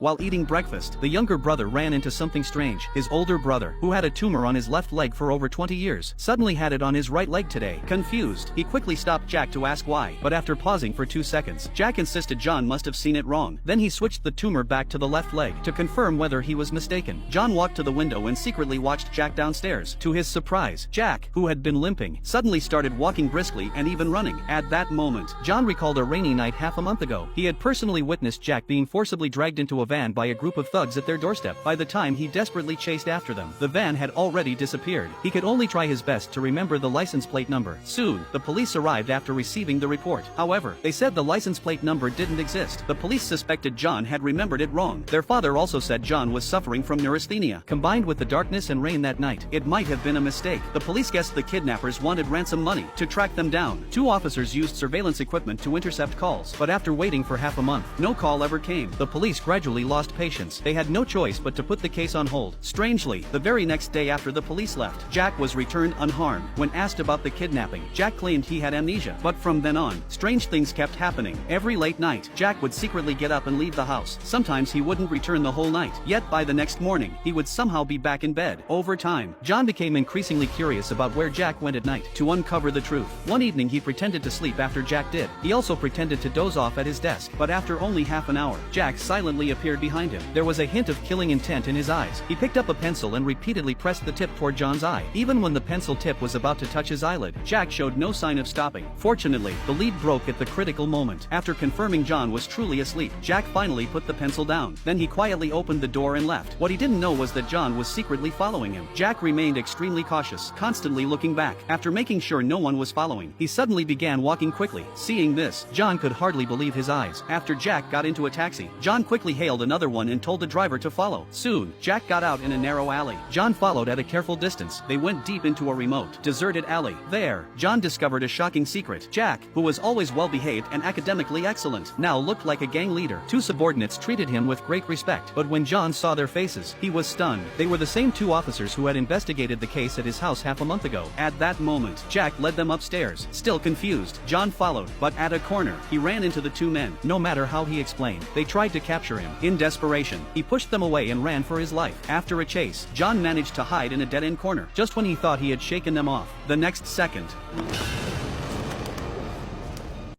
While eating breakfast, the younger brother ran into something strange. His older brother, who had a tumor on his left leg for over 20 years, suddenly had it on his right leg today. Confused, he quickly stopped Jack to ask why, but after pausing for 2 seconds, Jack insisted John must have seen it wrong. Then he switched the tumor back to the left leg to confirm whether he was mistaken. John walked to the window and secretly watched Jack downstairs. To his surprise, Jack, who had been limping, suddenly started walking briskly and even running. At that moment, John recalled a rainy night half a month ago. He had personally witnessed Jack being forcibly dragged into a van by a group of thugs at their doorstep. By the time he desperately chased after them, the van had already disappeared. He could only try his best to remember the license plate number. Soon, the police arrived after receiving the report. However, they said the license plate number didn't exist. The police suspected John had remembered it wrong. Their father also said John was suffering from neurasthenia. Combined with the darkness and rain that night, it might have been a mistake. The police guessed the kidnappers wanted ransom money. To track them down, 2 officers used surveillance equipment to intercept calls, but after waiting for half a month, no call ever came. The police gradually lost patience. They had no choice but to put the case on hold. Strangely, the very next day after the police left, Jack was returned unharmed. When asked about the kidnapping, Jack claimed he had amnesia. But from then on, strange things kept happening. Every late night, Jack would secretly get up and leave the house. Sometimes he wouldn't return the whole night, yet by the next morning, he would somehow be back in bed. Over time, John became increasingly curious about where Jack went at night. To uncover the truth, one evening he pretended to sleep after Jack did. He also pretended to doze off at his desk, but after only half an hour, Jack silently appeared behind him. There was a hint of killing intent in his eyes. He picked up a pencil and repeatedly pressed the tip toward John's eye. Even when the pencil tip was about to touch his eyelid, Jack showed no sign of stopping. Fortunately, the lead broke at the critical moment. After confirming John was truly asleep, Jack finally put the pencil down. Then he quietly opened the door and left. What he didn't know was that John was secretly following him. Jack remained extremely cautious, constantly looking back. After making sure no one was following, he suddenly began walking quickly. Seeing this, John could hardly believe his eyes. After Jack got into a taxi, John quickly hailed another one and told the driver to follow. Soon, Jack got out in a narrow alley. John followed at a careful distance. They went deep into a remote, deserted alley. There, John discovered a shocking secret. Jack, who was always well-behaved and academically excellent, now looked like a gang leader. 2 subordinates treated him with great respect, but when John saw their faces, he was stunned. They were the same 2 officers who had investigated the case at his house half a month ago. At that moment, Jack led them upstairs. Still confused, John followed, but at a corner, he ran into the 2 men. No matter how he explained, they tried to capture him. In desperation, he pushed them away and ran for his life. After a chase, John managed to hide in a dead-end corner. Just when he thought he had shaken them off, the next second,